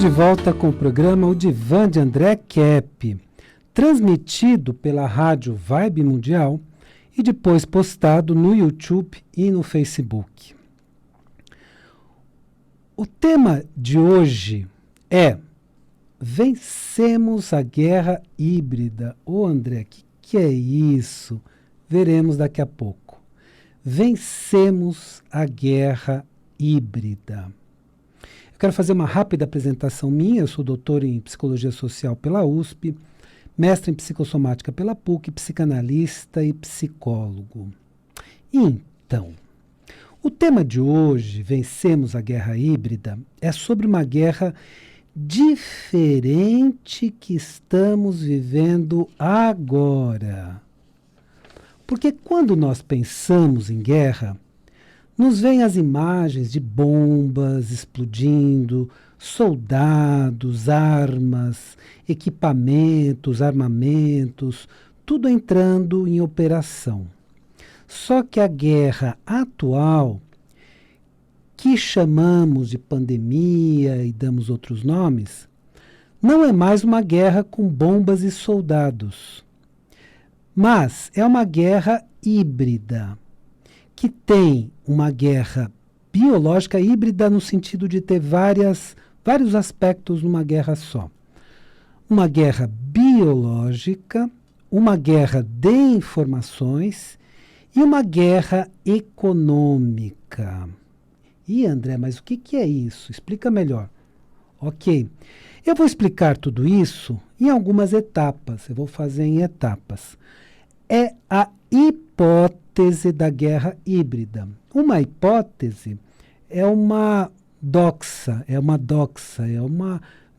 Estamos de volta com o programa O Divã de André Kepp, transmitido pela rádio Vibe Mundial e depois postado no YouTube e no Facebook. O tema de hoje é Vencemos a Guerra Híbrida. Ô André, que é isso? Veremos daqui a pouco. Vencemos a Guerra Híbrida. Eu quero fazer uma rápida apresentação minha. Eu sou doutor em Psicologia Social pela USP, mestre em Psicossomática pela PUC, psicanalista e psicólogo. Então, o tema de hoje, Vencemos a Guerra Híbrida, é sobre uma guerra diferente que estamos vivendo agora. Porque quando nós pensamos em guerra, nos vêm as imagens de bombas explodindo, soldados, armas, equipamentos, armamentos, tudo entrando em operação. Só que a guerra atual, que chamamos de pandemia e damos outros nomes, não é mais uma guerra com bombas e soldados, mas é uma guerra híbrida, que tem uma guerra biológica híbrida no sentido de ter vários aspectos numa guerra só. Uma guerra biológica, uma guerra de informações e uma guerra econômica. E André, mas o que é isso? Explica melhor. Ok. Eu vou explicar tudo isso em algumas etapas. Eu vou fazer em etapas. É a hipótese da guerra híbrida. Uma hipótese é uma doxa, é uma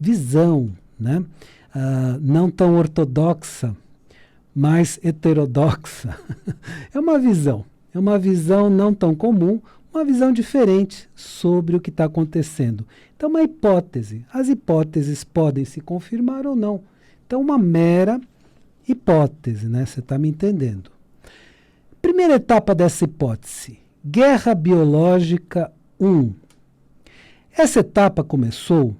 visão, né? Não tão ortodoxa, mas heterodoxa. É uma visão não tão comum, uma visão diferente sobre o que está acontecendo. Então, uma hipótese. As hipóteses podem se confirmar ou não. Então, uma mera hipótese, né? Você está me entendendo. Primeira etapa dessa hipótese, Guerra Biológica 1. Essa etapa começou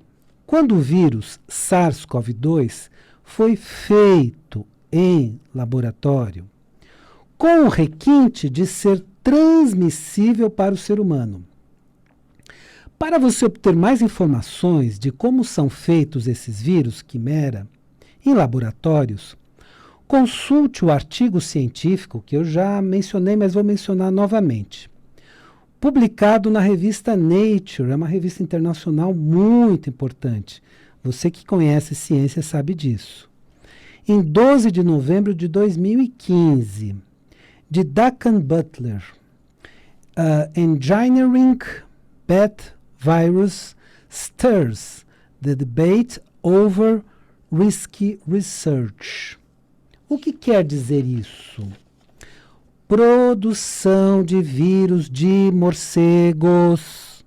quando o vírus SARS-CoV-2 foi feito em laboratório, com o requinte de ser transmissível para o ser humano. Para você obter mais informações de como são feitos esses vírus quimera em laboratórios, consulte o artigo científico que eu já mencionei, mas vou mencionar novamente. Publicado na revista Nature, é uma revista internacional muito importante. Você que conhece ciência sabe disso. Em 12 de novembro de 2015, de Duncan Butler, Engineering Bat Virus Stirs the Debate Over Risky Research. O que quer dizer isso? Produção de vírus de morcegos.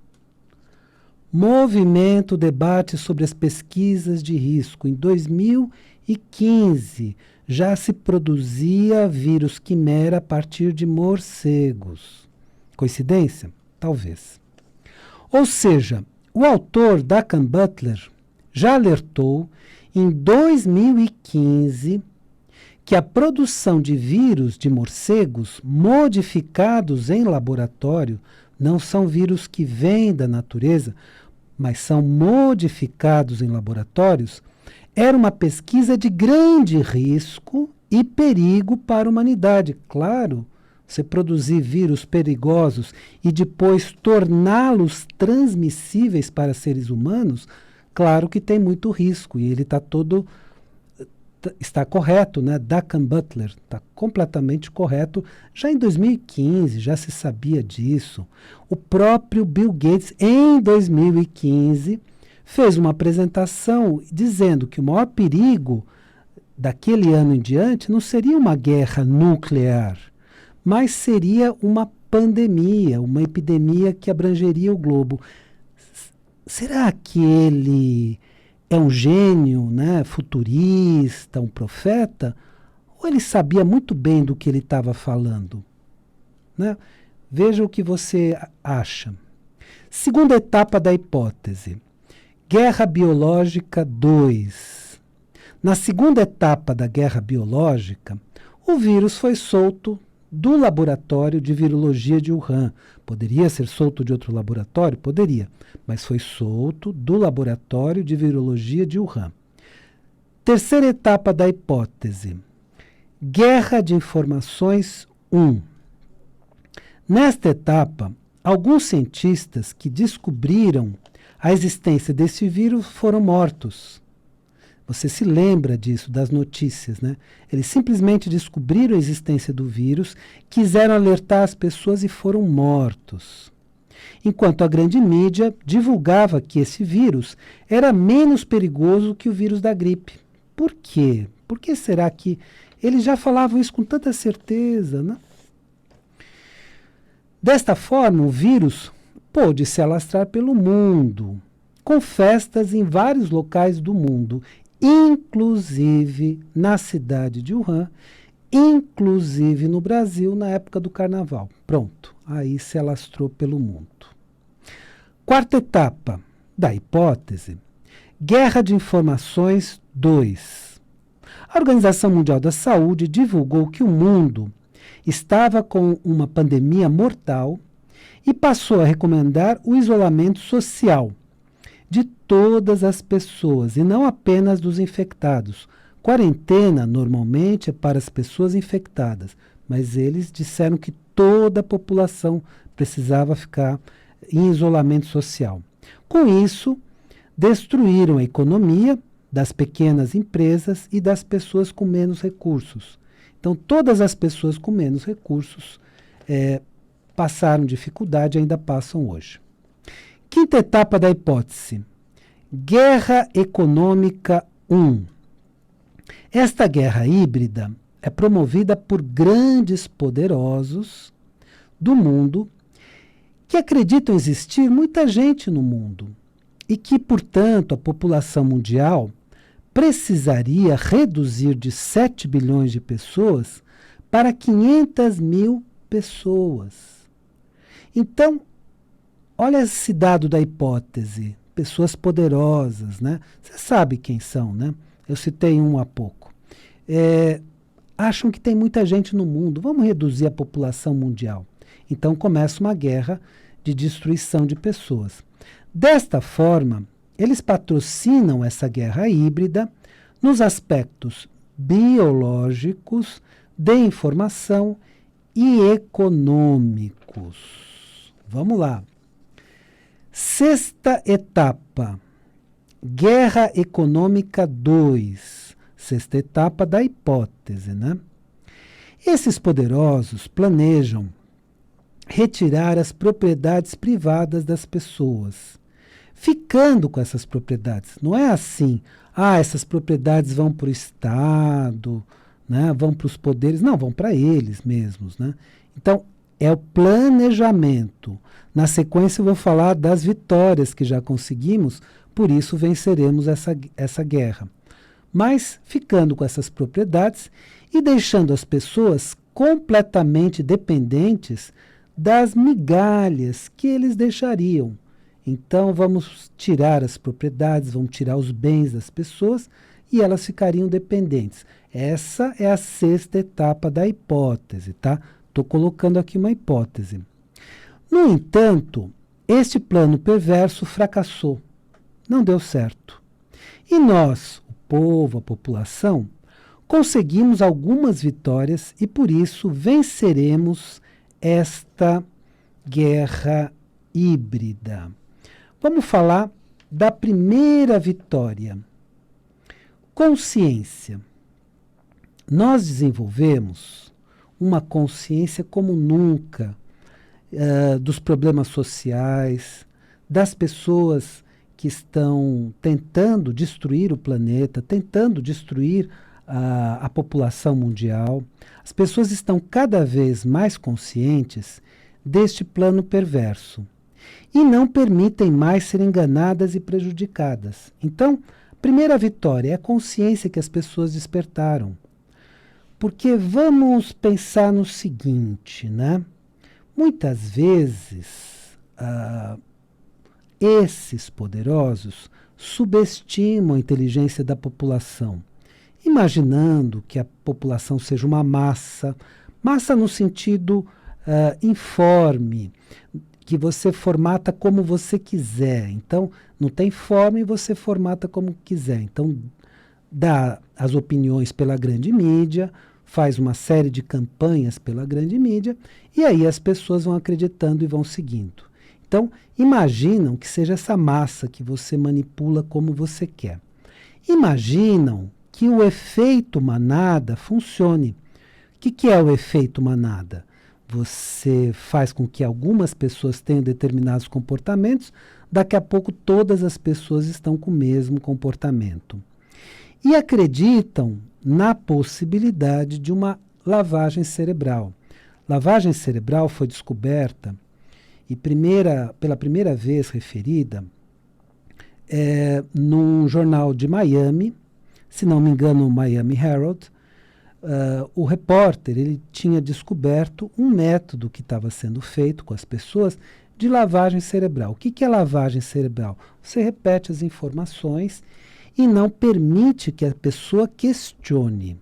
Movimento debate sobre as pesquisas de risco. Em 2015, já se produzia vírus quimera a partir de morcegos. Coincidência? Talvez. Ou seja, o autor Duncan Butler já alertou em 2015 que a produção de vírus de morcegos modificados em laboratório não são vírus que vêm da natureza, mas são modificados em laboratórios, era uma pesquisa de grande risco e perigo para a humanidade. Claro, você produzir vírus perigosos e depois torná-los transmissíveis para seres humanos, claro que tem muito risco, e ele está correto, né? Duncan Butler está completamente correto. Já em 2015, já se sabia disso. O próprio Bill Gates, em 2015, fez uma apresentação dizendo que o maior perigo daquele ano em diante não seria uma guerra nuclear, mas seria uma pandemia, uma epidemia que abrangeria o globo. Será que ele é um gênio, né, futurista, um profeta? Ou ele sabia muito bem do que ele estava falando? Né? Veja o que você acha. Segunda etapa da hipótese. Guerra Biológica 2. Na segunda etapa da guerra biológica, o vírus foi solto do laboratório de virologia de Wuhan. Poderia ser solto de outro laboratório? Poderia, mas foi solto do laboratório de virologia de Wuhan. Terceira etapa da hipótese. Guerra de Informações 1. Nesta etapa, alguns cientistas que descobriram a existência desse vírus foram mortos. Você se lembra disso, das notícias, né? Eles simplesmente descobriram a existência do vírus, quiseram alertar as pessoas e foram mortos. Enquanto a grande mídia divulgava que esse vírus era menos perigoso que o vírus da gripe. Por quê? Por que será que eles já falavam isso com tanta certeza, né? Desta forma, o vírus pôde se alastrar pelo mundo, com festas em vários locais do mundo, inclusive na cidade de Wuhan, inclusive no Brasil, na época do carnaval. Pronto, aí se alastrou pelo mundo. Quarta etapa da hipótese, Guerra de Informações 2. A Organização Mundial da Saúde divulgou que o mundo estava com uma pandemia mortal e passou a recomendar o isolamento social de todas as pessoas e não apenas dos infectados. Quarentena normalmente é para as pessoas infectadas, mas eles disseram que toda a população precisava ficar em isolamento social. Com isso, destruíram a economia das pequenas empresas e das pessoas com menos recursos. Então, todas as pessoas com menos recursos passaram dificuldade e ainda passam hoje. Quinta etapa da hipótese. Guerra Econômica 1. Esta guerra híbrida é promovida por grandes poderosos do mundo que acreditam existir muita gente no mundo e que, portanto, a população mundial precisaria reduzir de 7 bilhões de pessoas para 500 mil pessoas. Então, olha esse dado da hipótese, pessoas poderosas, né? Você sabe quem são, né? Eu citei um há pouco. Acham que tem muita gente no mundo, vamos reduzir a população mundial. Então começa uma guerra de destruição de pessoas. Desta forma, eles patrocinam essa guerra híbrida nos aspectos biológicos, de informação e econômicos. Vamos lá. Sexta etapa, Guerra Econômica 2. Sexta etapa da hipótese, né? Esses poderosos planejam retirar as propriedades privadas das pessoas, ficando com essas propriedades. Não é assim, essas propriedades vão para o Estado, né, vão para os poderes. Não, vão para eles mesmos, né? Então, é o planejamento. Na sequência, eu vou falar das vitórias que já conseguimos, por isso venceremos essa guerra. Mas ficando com essas propriedades e deixando as pessoas completamente dependentes das migalhas que eles deixariam. Então, vamos tirar as propriedades, vamos tirar os bens das pessoas e elas ficariam dependentes. Essa é a sexta etapa da hipótese, tá? Estou colocando aqui uma hipótese. No entanto, este plano perverso fracassou. Não deu certo. E nós, o povo, a população, conseguimos algumas vitórias e por isso venceremos esta guerra híbrida. Vamos falar da primeira vitória. Consciência. Nós desenvolvemos uma consciência como nunca dos problemas sociais, das pessoas que estão tentando destruir o planeta, tentando destruir a população mundial. As pessoas estão cada vez mais conscientes deste plano perverso e não permitem mais ser enganadas e prejudicadas. Então, a primeira vitória é a consciência que as pessoas despertaram. Porque vamos pensar no seguinte, né? Muitas vezes, esses poderosos subestimam a inteligência da população, imaginando que a população seja uma massa, massa no sentido informe, que você formata como você quiser. Então, não tem forma e você formata como quiser. Então, dá as opiniões pela grande mídia, faz uma série de campanhas pela grande mídia, e aí as pessoas vão acreditando e vão seguindo. Então, imaginam que seja essa massa que você manipula como você quer. Imaginam que o efeito manada funcione. O que é o efeito manada? Você faz com que algumas pessoas tenham determinados comportamentos, daqui a pouco todas as pessoas estão com o mesmo comportamento. E acreditam na possibilidade de uma lavagem cerebral. Lavagem cerebral foi descoberta e pela primeira vez referida num jornal de Miami, se não me engano, o Miami Herald. O repórter ele tinha descoberto um método que estava sendo feito com as pessoas de lavagem cerebral. O que é lavagem cerebral? Você repete as informações e não permite que a pessoa questione.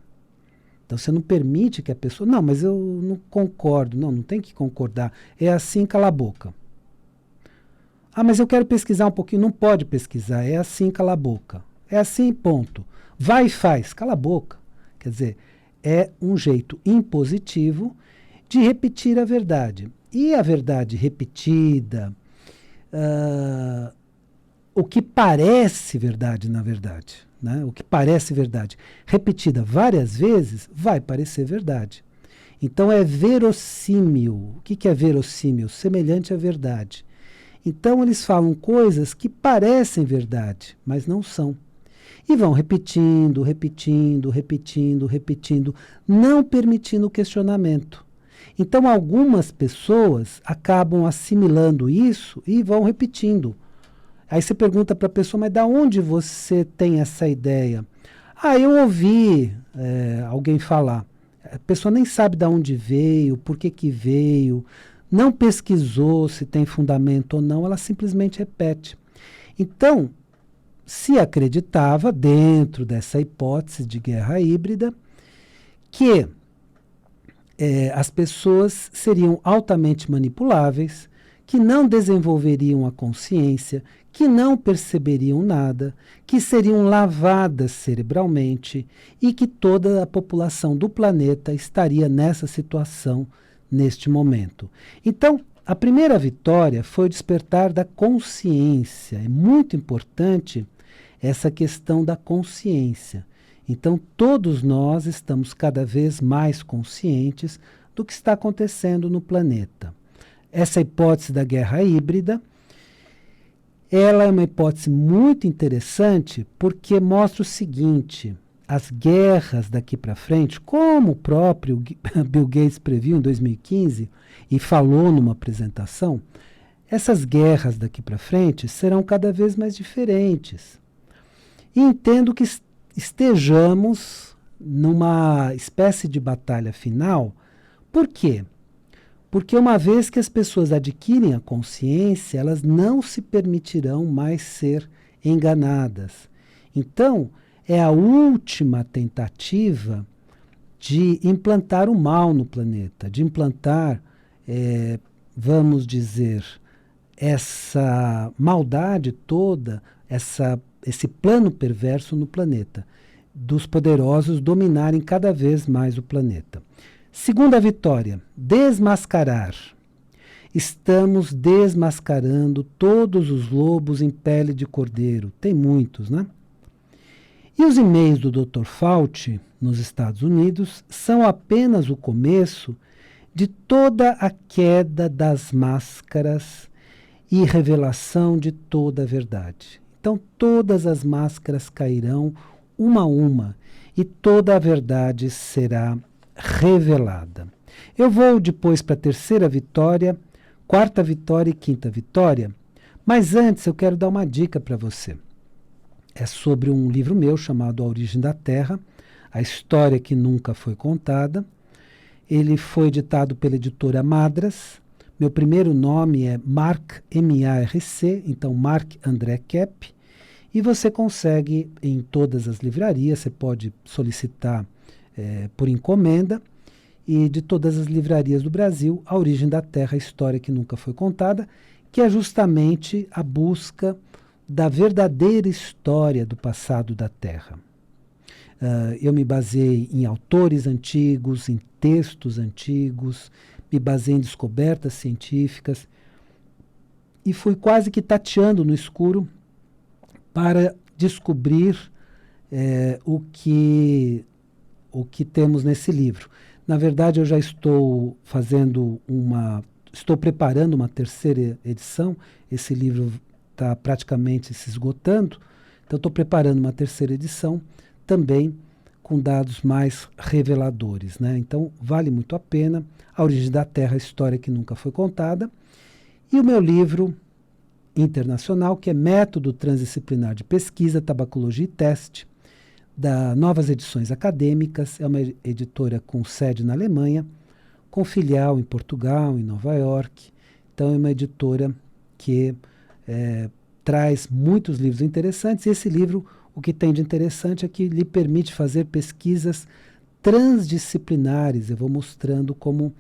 Então você não permite que a pessoa... Não, mas eu não concordo. Não tem que concordar. É assim, cala a boca. Ah, mas eu quero pesquisar um pouquinho. Não pode pesquisar. É assim, cala a boca. É assim, ponto. Vai e faz. Cala a boca. Quer dizer, é um jeito impositivo de repetir a verdade. E a verdade repetida, o que parece verdade, na verdade, né? O que parece verdade, repetida várias vezes, vai parecer verdade. Então é verossímil. O que é verossímil? Semelhante à verdade. Então eles falam coisas que parecem verdade, mas não são. E vão repetindo, repetindo, repetindo, repetindo, não permitindo o questionamento. Então algumas pessoas acabam assimilando isso e vão repetindo. Aí você pergunta para a pessoa, mas da onde você tem essa ideia? Ah, eu ouvi alguém falar. A pessoa nem sabe de onde veio, por que veio, não pesquisou se tem fundamento ou não, ela simplesmente repete. Então, se acreditava, dentro dessa hipótese de guerra híbrida, que as pessoas seriam altamente manipuláveis, que não desenvolveriam a consciência, que não perceberiam nada, que seriam lavadas cerebralmente e que toda a população do planeta estaria nessa situação neste momento. Então, a primeira vitória foi o despertar da consciência. É muito importante essa questão da consciência. Então, todos nós estamos cada vez mais conscientes do que está acontecendo no planeta. Essa hipótese da guerra híbrida, ela é uma hipótese muito interessante porque mostra o seguinte: as guerras daqui para frente, como o próprio Bill Gates previu em 2015 e falou numa apresentação, essas guerras daqui para frente serão cada vez mais diferentes. E entendo que estejamos numa espécie de batalha final. Por quê? Porque uma vez que as pessoas adquirem a consciência, elas não se permitirão mais ser enganadas. Então, é a última tentativa de implantar o mal no planeta, de implantar, vamos dizer, essa maldade toda, esse plano perverso no planeta, dos poderosos dominarem cada vez mais o planeta. Segunda vitória, desmascarar. Estamos desmascarando todos os lobos em pele de cordeiro. Tem muitos, né? E os e-mails do Dr. Fauci, nos Estados Unidos, são apenas o começo de toda a queda das máscaras e revelação de toda a verdade. Então, todas as máscaras cairão uma a uma e toda a verdade será revelada. Eu vou depois para a terceira vitória, quarta vitória e quinta vitória, mas antes eu quero dar uma dica para você. É sobre um livro meu chamado A Origem da Terra, a história que nunca foi contada. Ele foi editado pela editora Madras. Meu primeiro nome é Marc, M-A-R-C, então Marc André Kepp. E você consegue em todas as livrarias, você pode solicitar por encomenda, e de todas as livrarias do Brasil, A Origem da Terra, a História que Nunca Foi Contada, que é justamente a busca da verdadeira história do passado da Terra. Eu me baseei em autores antigos, em textos antigos, me baseei em descobertas científicas e fui quase que tateando no escuro para descobrir o que temos nesse livro. Na verdade, eu já estou preparando uma terceira edição. Esse livro está praticamente se esgotando, então estou preparando uma terceira edição também com dados mais reveladores, né? Então vale muito a pena. A Origem da Terra, a História que Nunca Foi Contada. E o meu livro internacional, que é Método Transdisciplinar de Pesquisa, Tabacologia e Teste, da Novas Edições Acadêmicas. É uma editora com sede na Alemanha, com filial em Portugal, em Nova York. Então é uma editora que traz muitos livros interessantes. E esse livro, o que tem de interessante é que lhe permite fazer pesquisas transdisciplinares. Eu vou mostrando como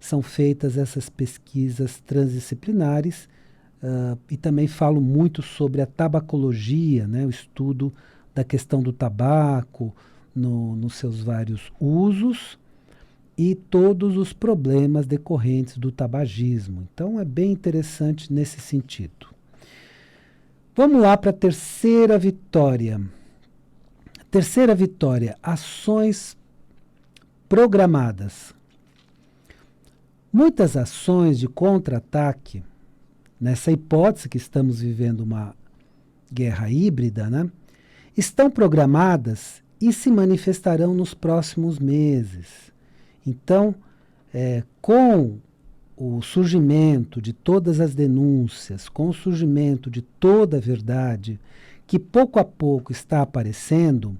são feitas essas pesquisas transdisciplinares, e também falo muito sobre a tabacologia, né, o estudo da questão do tabaco nos seus vários usos e todos os problemas decorrentes do tabagismo. Então é bem interessante nesse sentido. Vamos lá para a terceira vitória. Terceira vitória, ações programadas. Muitas ações de contra-ataque, nessa hipótese que estamos vivendo uma guerra híbrida, né, estão programadas e se manifestarão nos próximos meses. Então, com o surgimento de todas as denúncias, com o surgimento de toda a verdade, que pouco a pouco está aparecendo,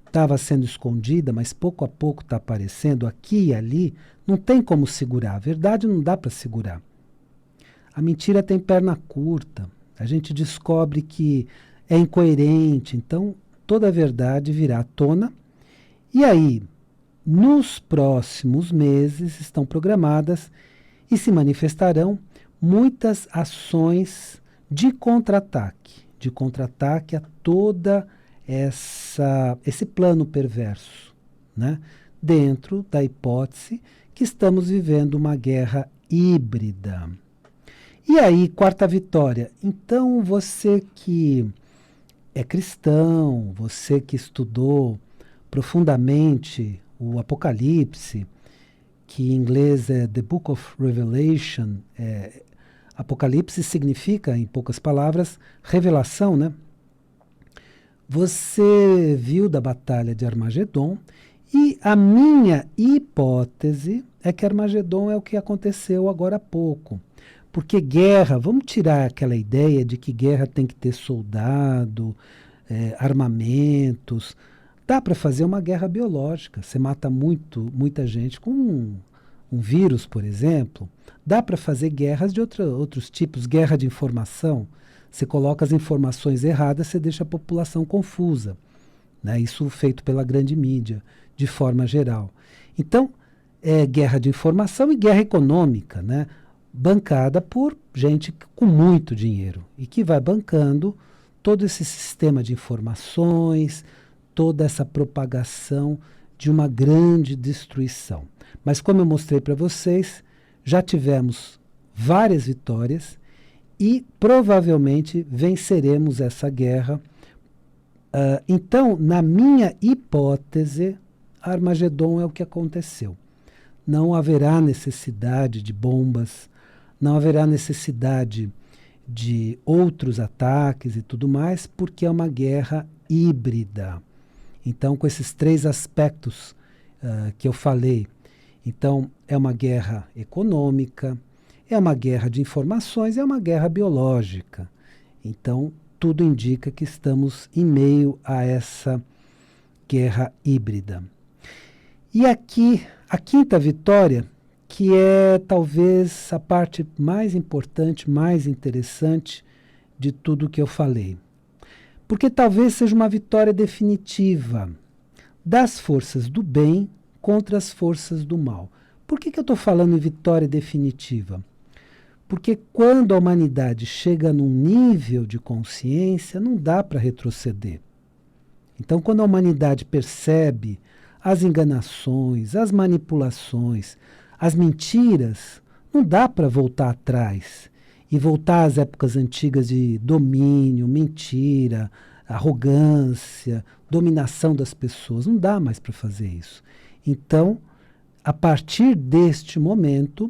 estava sendo escondida, mas pouco a pouco está aparecendo aqui e ali, não tem como segurar. A verdade não dá para segurar. A mentira tem perna curta. A gente descobre que é incoerente, então toda a verdade virá à tona. E aí, nos próximos meses, estão programadas e se manifestarão muitas ações de contra-ataque a toda esse plano perverso, né? Dentro da hipótese que estamos vivendo uma guerra híbrida. E aí, quarta vitória. Então, você que é cristão, você que estudou profundamente o Apocalipse, que em inglês é The Book of Revelation, Apocalipse significa, em poucas palavras, revelação, né? Você viu da Batalha de Armagedon, e a minha hipótese é que Armagedon é o que aconteceu agora há pouco. Porque guerra, vamos tirar aquela ideia de que guerra tem que ter soldado, armamentos. Dá para fazer uma guerra biológica. Você mata muita gente com um vírus, por exemplo. Dá para fazer guerras de outros tipos, guerra de informação. Você coloca as informações erradas, você deixa a população confusa, né? Isso feito pela grande mídia, de forma geral. Então, é guerra de informação e guerra econômica, né? Bancada por gente com muito dinheiro e que vai bancando todo esse sistema de informações, toda essa propagação de uma grande destruição. Mas como eu mostrei para vocês, já tivemos várias vitórias e provavelmente venceremos essa guerra. Então, na minha hipótese, Armagedon é o que aconteceu. Não haverá necessidade de bombas, não haverá necessidade de outros ataques e tudo mais, porque é uma guerra híbrida. Então, com esses três aspectos que eu falei, então é uma guerra econômica, é uma guerra de informações, é uma guerra biológica. Então, tudo indica que estamos em meio a essa guerra híbrida. E aqui, a quinta vitória, que é talvez a parte mais importante, mais interessante de tudo que eu falei. Porque talvez seja uma vitória definitiva das forças do bem contra as forças do mal. Por que eu estou falando em vitória definitiva? Porque quando a humanidade chega num nível de consciência, não dá para retroceder. Então, quando a humanidade percebe as enganações, as manipulações, as mentiras, não dá para voltar atrás e voltar às épocas antigas de domínio, mentira, arrogância, dominação das pessoas. Não dá mais para fazer isso. Então, a partir deste momento,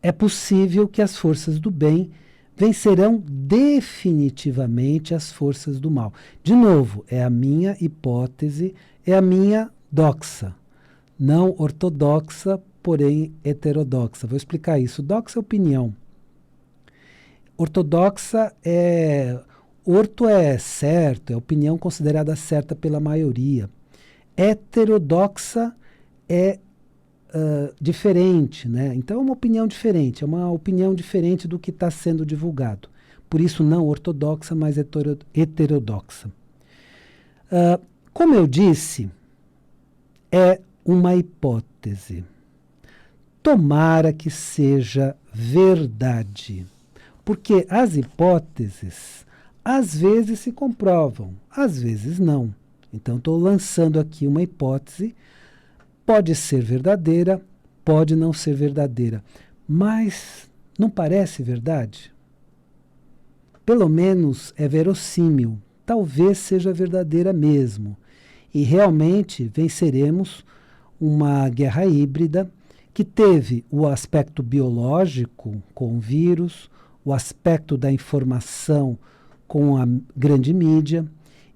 é possível que as forças do bem vencerão definitivamente as forças do mal. De novo, é a minha hipótese, é a minha doxa. Não ortodoxa, porém heterodoxa. Vou explicar isso. Doxa é opinião. Ortodoxa é... Orto é certo, é opinião considerada certa pela maioria. Heterodoxa é diferente, né? Então é uma opinião diferente, é uma opinião diferente do que está sendo divulgado. Por isso não ortodoxa, mas heterodoxa. Como eu disse, é uma hipótese. Tomara que seja verdade. Porque as hipóteses, às vezes se comprovam, às vezes não. Então estou lançando aqui uma hipótese. Pode ser verdadeira, pode não ser verdadeira, mas não parece verdade? Pelo menos é verossímil, talvez seja verdadeira mesmo. E realmente venceremos uma guerra híbrida que teve o aspecto biológico com o vírus, o aspecto da informação com a grande mídia,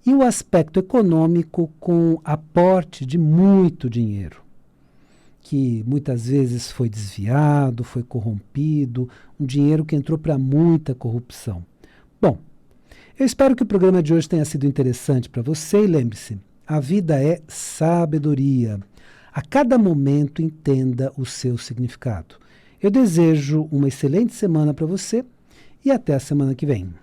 e o aspecto econômico com aporte de muito dinheiro, que muitas vezes foi desviado, foi corrompido, um dinheiro que entrou para muita corrupção. Bom, eu espero que o programa de hoje tenha sido interessante para você e lembre-se, a vida é sabedoria. A cada momento entenda o seu significado. Eu desejo uma excelente semana para você e até a semana que vem.